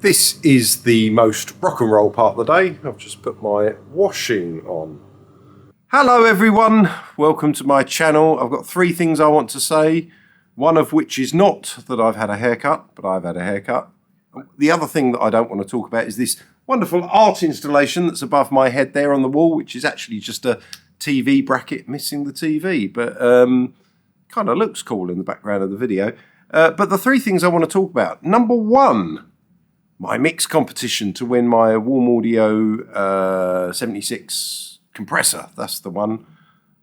This is the most rock and roll part of the day. I've just put my washing on. Hello everyone, welcome to my channel. I've got three things I want to say, one of which is not that I've had a haircut, but I've had a haircut. The other thing that I don't want to talk about is this wonderful art installation that's above my head there on the wall, which is actually just a TV bracket missing the TV, but kind of looks cool in the background of the video. But the three things I want to talk about. Number one, my mix competition to win my Warm Audio 76 compressor. That's the one.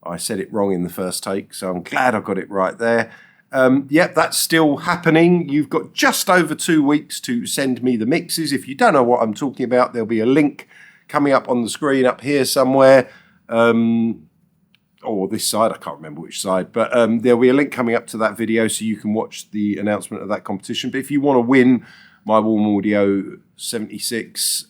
I said it wrong in the first take, so I'm glad I got it right there. Yep, that's still happening. You've got just over 2 weeks to send me the mixes. If you don't know what I'm talking about, there'll be a link coming up on the screen up here somewhere. Or this side, I can't remember which side, but there'll be a link coming up to that video so you can watch the announcement of that competition. But if you want to win my Warm Audio 76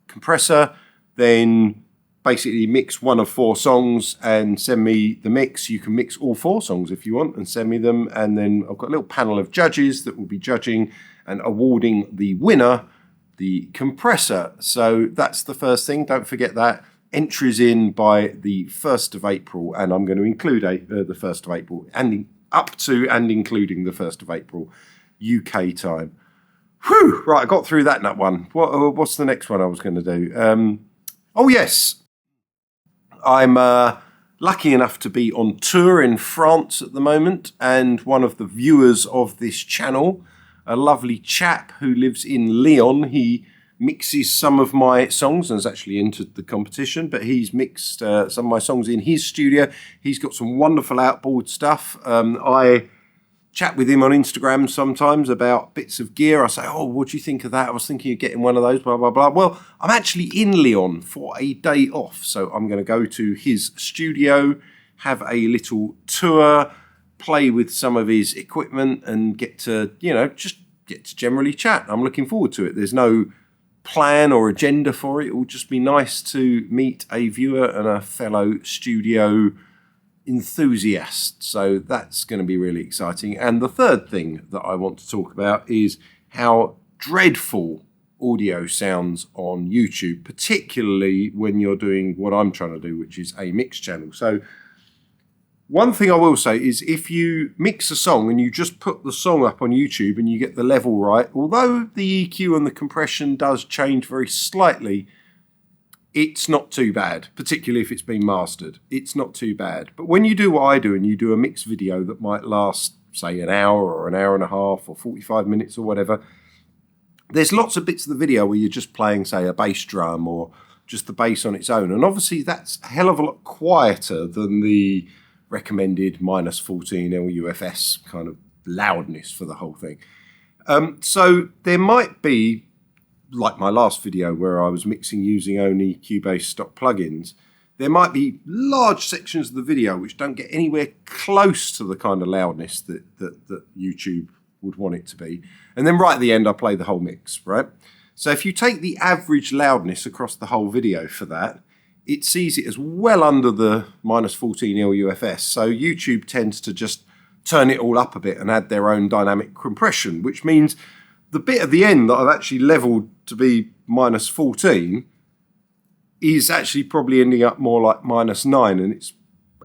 compressor, then basically mix one of 4 songs and send me the mix. You can mix all 4 songs if you want and send me them, and then I've got a little panel of judges that will be judging and awarding the winner the compressor. So that's the first thing, don't forget that. Entries in by the 1st of April, and I'm going to include the 1st of April, and up to and including the 1st of April UK time. Whew, right, I got through that one. What's the next one I was going to do? Oh yes, I'm lucky enough to be on tour in France at the moment, and one of the viewers of this channel, a lovely chap who lives in Lyon, he mixes some of my songs and has actually entered the competition, but he's mixed some of my songs in his studio. He's got some wonderful outboard stuff. I chat with him on Instagram sometimes about bits of gear. I say, oh, what do you think of that? I was thinking of getting one of those, blah, blah, blah. Well, I'm actually in Lyon for a day off, so I'm going to go to his studio, have a little tour, play with some of his equipment and get to, just get to generally chat. I'm looking forward to it. There's no plan or agenda for it. It will just be nice to meet a viewer and a fellow studio enthusiast. So that's going to be really exciting. And the third thing that I want to talk about is how dreadful audio sounds on YouTube, particularly when you're doing what I'm trying to do, which is a mix channel. So one thing I will say is if you mix a song and you just put the song up on YouTube and you get the level right, although the EQ and the compression does change very slightly, it's not too bad, particularly if it's been mastered. It's not too bad. But when you do what I do and you do a mix video that might last, say, an hour or an hour and a half or 45 minutes or whatever, there's lots of bits of the video where you're just playing, say, a bass drum or just the bass on its own. And obviously that's a hell of a lot quieter than the recommended -14 LUFS kind of loudness for the whole thing. So there might be, like my last video where I was mixing using only Cubase stock plugins, there might be large sections of the video which don't get anywhere close to the kind of loudness that YouTube would want it to be. And then right at the end I play the whole mix, right? So if you take the average loudness across the whole video for that, it sees it as well under the -14 LUFS. So YouTube tends to just turn it all up a bit and add their own dynamic compression, which means the bit at the end that I've actually leveled to be -14 is actually probably ending up more like -9, and it's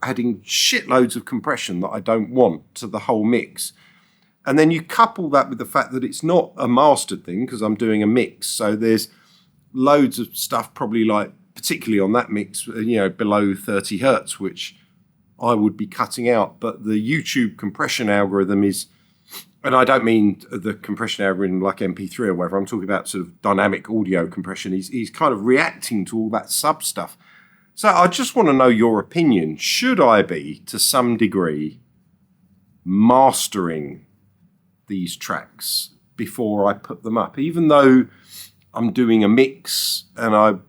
adding shitloads of compression that I don't want to the whole mix. And then you couple that with the fact that it's not a mastered thing because I'm doing a mix. So there's loads of stuff probably like, particularly on that mix, below 30 hertz, which I would be cutting out. But the YouTube compression algorithm is, and I don't mean the compression algorithm like MP3 or whatever, I'm talking about sort of dynamic audio compression. He's kind of reacting to all that sub stuff. So I just want to know your opinion. Should I be, to some degree, mastering these tracks before I put them up? Even though I'm doing a mix and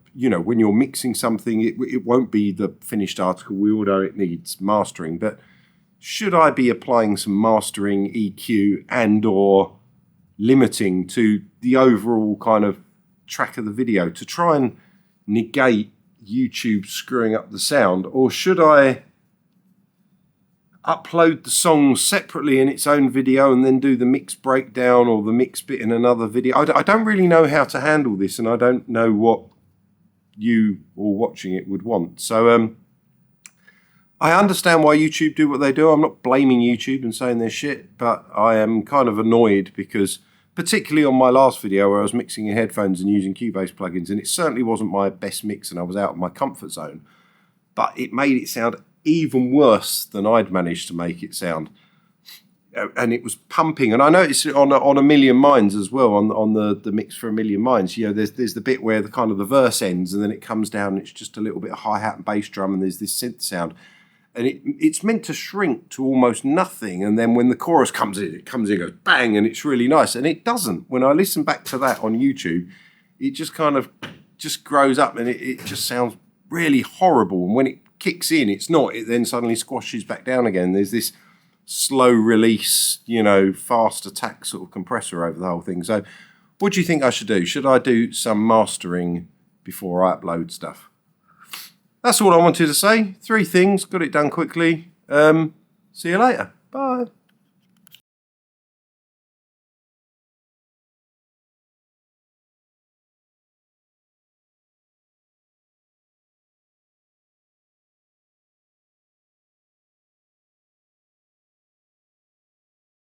when you're mixing something, it won't be the finished article. We all know it needs mastering, but should I be applying some mastering, EQ, and or limiting to the overall kind of track of the video to try and negate YouTube screwing up the sound? Or should I upload the songs separately in its own video and then do the mix breakdown or the mix bit in another video. I don't really know how to handle this, and I don't know what you or watching it would want. So I understand why YouTube do what they do. I'm not blaming YouTube and saying they're shit, but I am kind of annoyed because, particularly on my last video where I was mixing in headphones and using Cubase plugins, and it certainly wasn't my best mix and I was out of my comfort zone, but it made it sound even worse than I'd managed to make it sound. And it was pumping. And I noticed it on A Million Minds as well, on the mix for A Million Minds. You know, there's the bit where the kind of the verse ends and then it comes down and it's just a little bit of hi-hat and bass drum and there's this synth sound. And it's meant to shrink to almost nothing. And then when the chorus comes in, it goes bang, and it's really nice. And it doesn't. When I listen back to that on YouTube, it just kind of just grows up and it just sounds really horrible. And when it kicks in, it's not. It then suddenly squashes back down again. There's this slow release, you know, fast attack sort of compressor over the whole thing. So what do you think I should do? Should I do some mastering before I upload stuff? That's all I wanted to say. 3 things, got it done quickly. See you later.